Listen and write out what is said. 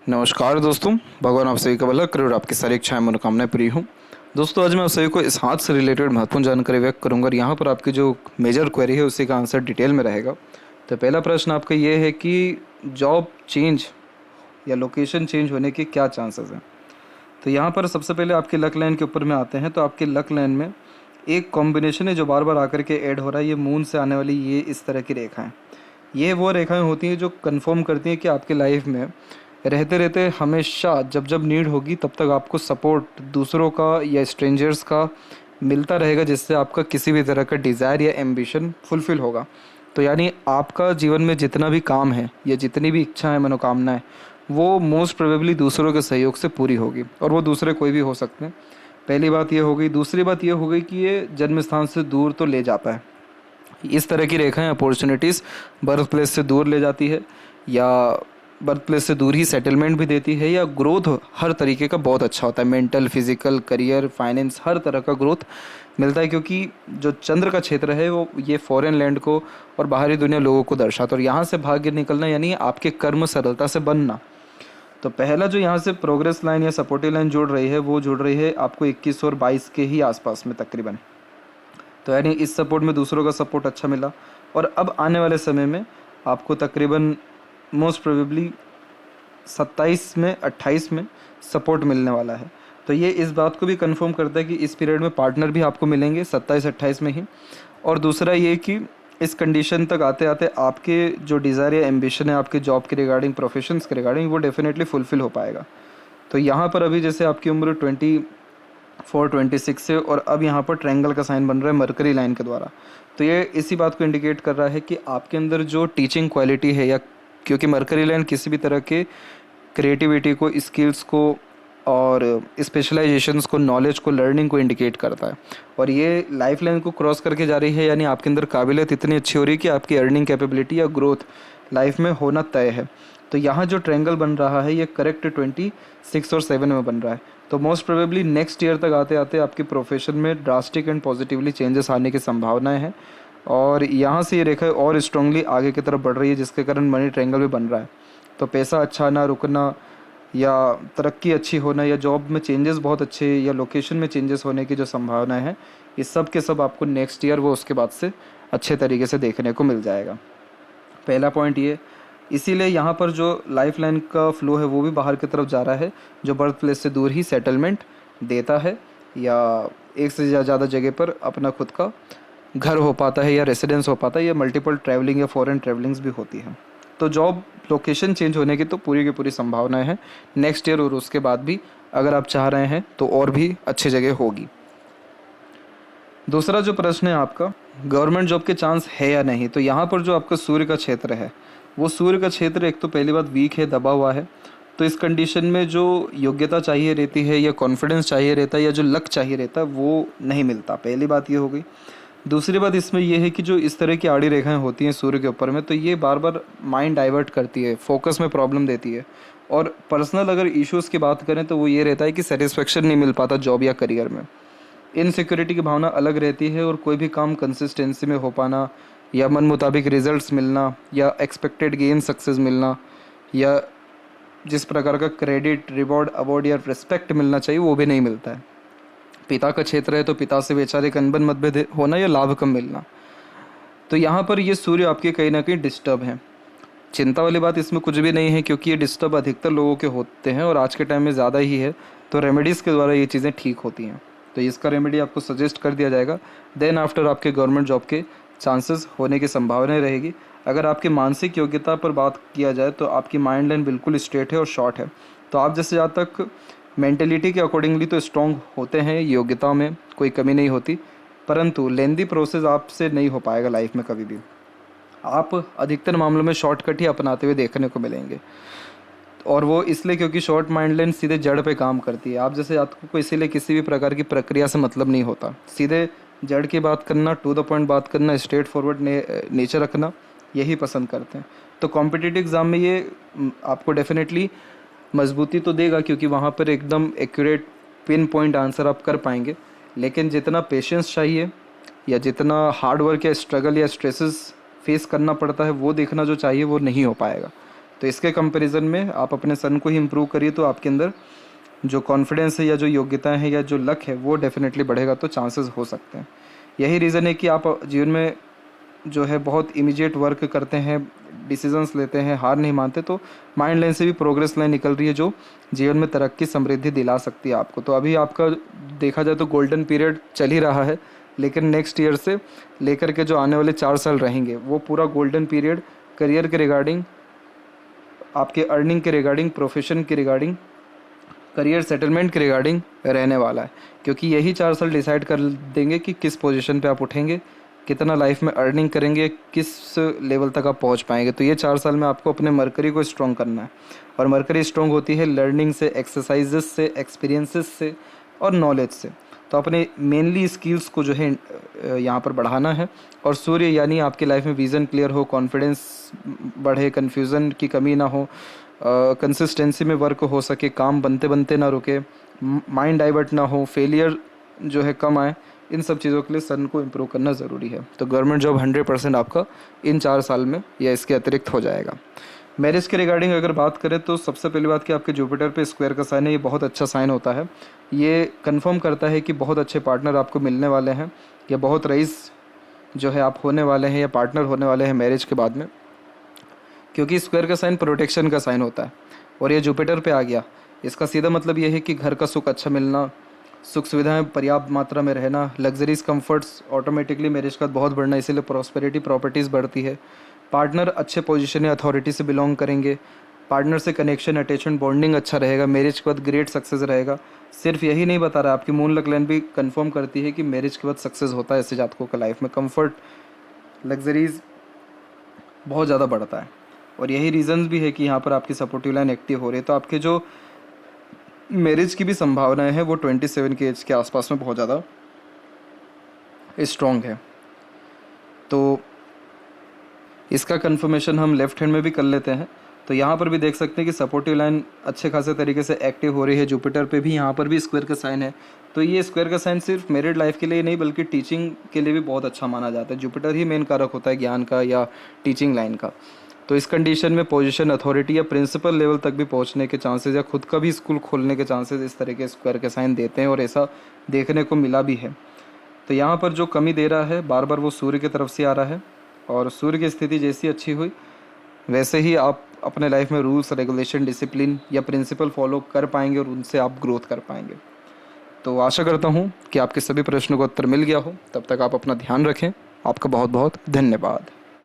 नमस्कार दोस्तों, भगवान आप सभी का भला करे और आपकी सारी इच्छाएं मनोकामनाएं पूरी हों। दोस्तों, आज मैं आप सभी को इस हाथ से रिलेटेड महत्वपूर्ण जानकारी व्यक्त करूंगा और यहाँ पर आपकी जो मेजर क्वेरी है उसी का आंसर डिटेल में रहेगा। तो पहला प्रश्न आपका ये है कि जॉब चेंज या लोकेशन चेंज होने के क्या चांसेस हैं। तो यहाँ पर सबसे पहले आपके लक लाइन के ऊपर में आते हैं। तो आपके लक लाइन में एक कॉम्बिनेशन है जो बार बार आकर के ऐड हो रहा है। ये मून से आने वाली ये इस तरह की रेखाएं, ये वो रेखाएं होती हैं जो कंफर्म करती हैं कि आपके लाइफ में रहते रहते हमेशा जब जब नीड होगी तब तक आपको सपोर्ट दूसरों का या स्ट्रेंजर्स का मिलता रहेगा, जिससे आपका किसी भी तरह का डिज़ायर या एम्बिशन फुलफ़िल होगा। तो यानी आपका जीवन में जितना भी काम है या जितनी भी इच्छा है, मनोकामनाएं, वो मोस्ट प्रोबेबली दूसरों के सहयोग से पूरी होगी, और वो दूसरे कोई भी हो सकते हैं। पहली बात ये हो गई। दूसरी बात ये हो गई कि ये जन्म स्थान से दूर तो ले जाता है। इस तरह की रेखाएं अपॉर्चुनिटीज़ बर्थ प्लेस से दूर ले जाती है, या बर्थ प्लेस से दूर ही सेटलमेंट भी देती है, या ग्रोथ हर तरीके का बहुत अच्छा होता है। मेंटल, फिजिकल, करियर, फाइनेंस, हर तरह का ग्रोथ मिलता है, क्योंकि जो चंद्र का क्षेत्र है वो ये फॉरेन लैंड को और बाहरी दुनिया लोगों को दर्शाता है। और यहाँ से भाग्य निकलना यानी आपके कर्म सरलता से बनना। तो पहला जो यहाँ से प्रोग्रेस लाइन या सपोर्टिव लाइन जुड़ रही है वो जुड़ रही है आपको 21 और 22 के ही आसपास में तकरीबन। तो यानी इस सपोर्ट में दूसरों का सपोर्ट अच्छा मिला, और अब आने वाले समय में आपको तकरीबन मोस्ट प्रोबेबली 27 में 28 में सपोर्ट मिलने वाला है। तो ये इस बात को भी कंफर्म करता है कि इस पीरियड में पार्टनर भी आपको मिलेंगे 27-28 में ही। और दूसरा ये कि इस कंडीशन तक आते आते आपके जो डिज़ायर या एम्बिशन है आपके जॉब के रिगार्डिंग, प्रोफेशंस के रिगार्डिंग, वो डेफिनेटली फुलफ़िल हो पाएगा। तो यहाँ पर अभी जैसे आपकी उम्र 24-26 से, और अब यहाँ पर ट्रायंगल का साइन बन रहा है मरकरी लाइन के द्वारा। तो ये इसी बात को इंडिकेट कर रहा है कि आपके अंदर जो टीचिंग क्वालिटी है, या क्योंकि मरकरी लाइन किसी भी तरह के क्रिएटिविटी को, स्किल्स को और स्पेशलाइजेशंस को, नॉलेज को, लर्निंग को इंडिकेट करता है, और ये लाइफ लाइन को क्रॉस करके जा रही है। यानी आपके अंदर काबिलियत इतनी अच्छी हो रही है कि आपकी अर्निंग कैपेबिलिटी या ग्रोथ लाइफ में होना तय है। तो यहाँ जो ट्रायंगल बन रहा है ये करेक्ट 26 और 7 में बन रहा है। तो मोस्ट प्रोबेबली नेक्स्ट ईयर तक आते आते आपके प्रोफेशन में ड्रास्टिक एंड पॉजिटिवली चेंजेस आने की संभावनाएं हैं, और यहाँ से ये रेखा और स्ट्रांगली आगे की तरफ बढ़ रही है, जिसके कारण मनी ट्रायंगल भी बन रहा है। तो पैसा अच्छा ना रुकना, या तरक्की अच्छी होना, या जॉब में चेंजेस बहुत अच्छे, या लोकेशन में चेंजेस होने की जो संभावनाएं हैं, ये सब के सब आपको नेक्स्ट ईयर वो उसके बाद से अच्छे तरीके से देखने को मिल जाएगा। पहला पॉइंट ये। इसीलिए यहाँ पर जो लाइफ लाइन का फ्लो है वो भी बाहर की तरफ जा रहा है, जो बर्थ प्लेस से दूर ही सेटलमेंट देता है, या एक से ज़्यादा जगह पर अपना खुद का घर हो पाता है, या रेसिडेंस हो पाता है, या मल्टीपल ट्रैवलिंग या फॉरेन ट्रैवलिंग्स भी होती है। तो जॉब लोकेशन चेंज होने की तो पूरी की पूरी संभावनाएं हैं नेक्स्ट ईयर, और उसके बाद भी अगर आप चाह रहे हैं तो और भी अच्छी जगह होगी। दूसरा जो प्रश्न है आपका, गवर्नमेंट जॉब के चांस है या नहीं। तो यहाँ पर जो आपका सूर्य का क्षेत्र है, वो सूर्य का क्षेत्र एक तो पहली बात वीक है, दबा हुआ है। तो इस कंडीशन में जो योग्यता चाहिए रहती है, या कॉन्फिडेंस चाहिए रहता है, या जो लक चाहिए रहता है, वो नहीं मिलता। पहली बात ये हो गई। दूसरी बात इसमें यह है कि जो इस तरह की आड़ी रेखाएं होती हैं सूर्य के ऊपर में, तो ये बार बार माइंड डाइवर्ट करती है, फोकस में प्रॉब्लम देती है। और पर्सनल अगर इश्यूज़ की बात करें तो वो ये रहता है कि सेटिस्फेक्शन नहीं मिल पाता जॉब या करियर में, इनसिक्योरिटी की भावना अलग रहती है, और कोई भी काम कंसिस्टेंसी में हो पाना, या मन मुताबिक रिजल्ट्स मिलना, या एक्सपेक्टेड गेन सक्सेस मिलना, या जिस प्रकार का क्रेडिट, रिवॉर्ड, अवार्ड या रिस्पेक्ट मिलना चाहिए वो भी नहीं मिलता है। पिता का क्षेत्र है तो पिता से वैचारिक अनबन मतभेद होना, या लाभ कम मिलना। तो यहाँ पर ये सूर्य आपके कहीं ना कहीं डिस्टर्ब हैं। चिंता वाली बात इसमें कुछ भी नहीं है, क्योंकि ये डिस्टर्ब अधिकतर लोगों के होते हैं, और आज के टाइम में ज़्यादा ही है। तो रेमेडीज़ के द्वारा ये चीज़ें ठीक होती हैं। तो इसका रेमेडी आपको सजेस्ट कर दिया जाएगा। देन आफ्टर आपके गवर्नमेंट जॉब के चांसेस होने की संभावना रहेगी। अगर आपकी मानसिक योग्यता पर बात किया जाए तो आपकी माइंड लाइन बिल्कुल स्ट्रेट है और शॉर्ट है। तो आप जैसे जहाँ तक मेंटेलिटी के अकॉर्डिंगली तो स्ट्रॉन्ग होते हैं, योग्यता में कोई कमी नहीं होती, परंतु लेंदी प्रोसेस आपसे नहीं हो पाएगा लाइफ में कभी भी। आप अधिकतर मामलों में शॉर्टकट ही अपनाते हुए देखने को मिलेंगे, और वो इसलिए क्योंकि शॉर्ट माइंड लाइन सीधे जड़ पे काम करती है। आप जैसे आपको इसीलिए किसी भी प्रकार की प्रक्रिया से मतलब नहीं होता, सीधे जड़ की बात करना, टू द पॉइंट बात करना, स्ट्रेट फॉरवर्ड नेचर रखना, यही पसंद करते हैं। तो कॉम्पिटिटिव एग्ज़ाम में ये आपको डेफिनेटली मजबूती तो देगा, क्योंकि वहाँ पर एकदम एक्यूरेट पिन पॉइंट आंसर आप कर पाएंगे। लेकिन जितना पेशेंस चाहिए, या जितना हार्ड वर्क या स्ट्रगल या स्ट्रेसेस फेस करना पड़ता है, वो देखना जो चाहिए वो नहीं हो पाएगा। तो इसके कंपैरिजन में आप अपने सन को ही इम्प्रूव करिए, तो आपके अंदर जो कॉन्फिडेंस है या जो योग्यताएं हैं या जो लक है वो डेफिनेटली बढ़ेगा, तो चांसेस हो सकते हैं। यही रीज़न है कि आप जीवन में जो है बहुत इमीडिएट वर्क करते हैं, डिसीजंस लेते हैं, हार नहीं मानते, तो माइंड लाइन से भी प्रोग्रेस लाइन निकल रही है जो जीवन में तरक्की समृद्धि दिला सकती है आपको। तो अभी आपका देखा जाए तो गोल्डन पीरियड चल ही रहा है, लेकिन नेक्स्ट ईयर से लेकर के जो आने वाले 4 साल रहेंगे वो पूरा गोल्डन पीरियड करियर के रिगार्डिंग, आपके अर्निंग के रिगार्डिंग, प्रोफेशन के रिगार्डिंग, करियर सेटलमेंट के रिगार्डिंग रहने वाला है। क्योंकि यही 4 साल डिसाइड कर देंगे कि किस पोजीशन पे आप उठेंगे, कितना लाइफ में अर्निंग करेंगे, किस लेवल तक आप पहुंच पाएंगे। तो ये 4 साल में आपको अपने मरकरी को स्ट्रॉन्ग करना है, और मरकरी स्ट्रॉन्ग होती है लर्निंग से, एक्सरसाइजेस से, एक्सपीरियंसेस से और नॉलेज से। तो अपने मेनली स्किल्स को जो है यहाँ पर बढ़ाना है। और सूर्य यानी आपकी लाइफ में विज़न क्लियर हो, कॉन्फिडेंस बढ़े, कन्फ्यूज़न की कमी ना हो, कंसिस्टेंसी में वर्क हो सके, काम बनते बनते ना रुके, माइंड डाइवर्ट ना हो, फेलियर जो है कम आए, इन सब चीज़ों के लिए सन को इम्प्रूव करना ज़रूरी है। तो गवर्नमेंट जॉब 100% आपका इन 4 साल में या इसके अतिरिक्त हो जाएगा। मैरिज के रिगार्डिंग अगर बात करें तो सबसे पहली बात कि आपके जुपिटर पे स्क्वायर का साइन है, ये बहुत अच्छा साइन होता है। ये कंफर्म करता है कि बहुत अच्छे पार्टनर आपको मिलने वाले हैं, या बहुत रईस जो है आप होने वाले हैं या पार्टनर होने वाले हैं मैरिज के बाद में। क्योंकि स्क्वायर का साइन प्रोटेक्शन का साइन होता है, और ये जुपिटर पे आ गया, इसका सीधा मतलब ये है कि घर का सुख अच्छा मिलना, सुख सुविधाएं पर्याप्त मात्रा में रहना, लग्जरीज कंफर्ट्स ऑटोमेटिकली मैरिज का बहुत बढ़ना, इसीलिए प्रॉस्पेरिटी प्रॉपर्टीज़ बढ़ती है। पार्टनर अच्छे पोजीशन या अथॉरिटी से बिलोंग करेंगे, पार्टनर से कनेक्शन, अटैचमेंट, बॉन्डिंग अच्छा रहेगा, मैरिज के बाद ग्रेट सक्सेस रहेगा। सिर्फ यही नहीं बता रहा, आपकी मून लक लाइन भी कंफर्म करती है कि मैरिज के बाद सक्सेस होता है ऐसे जातकों का लाइफ में, कंफर्ट, लग्जरीज बहुत ज़्यादा बढ़ता है। और यही रीज़न्स भी है कि यहाँ पर आपकी सपोर्टिव लाइन एक्टिव हो रही है। तो आपके जो मैरिज की भी संभावनाएं हैं वो 27 के एज के आसपास में बहुत ज़्यादा स्ट्रॉन्ग है। तो इसका कंफर्मेशन हम लेफ्ट हैंड में भी कर लेते हैं। तो यहाँ पर भी देख सकते हैं कि सपोर्टिव लाइन अच्छे खासे तरीके से एक्टिव हो रही है। जुपिटर पे भी यहाँ पर भी स्क्वायर का साइन है। तो ये स्क्वायर का साइन सिर्फ मैरिड लाइफ के लिए नहीं बल्कि टीचिंग के लिए भी बहुत अच्छा माना जाता है। जुपिटर ही मेन कारक होता है ज्ञान का या टीचिंग लाइन का। तो इस कंडीशन में पोजीशन, अथॉरिटी या प्रिंसिपल लेवल तक भी पहुंचने के चांसेस या खुद का भी स्कूल खोलने के चांसेस इस तरह के स्क्वायर के साइन देते हैं, और ऐसा देखने को मिला भी है। तो यहाँ पर जो कमी दे रहा है बार बार वो सूर्य की तरफ से आ रहा है, और सूर्य की स्थिति जैसी अच्छी हुई वैसे ही आप अपने लाइफ में रूल्स, रेगुलेशन, डिसिप्लिन या प्रिंसिपल फॉलो कर पाएंगे और उनसे आप ग्रोथ कर पाएंगे। तो आशा करता हूँ कि आपके सभी प्रश्नों का उत्तर मिल गया हो। तब तक आप अपना ध्यान रखें। आपका बहुत बहुत धन्यवाद।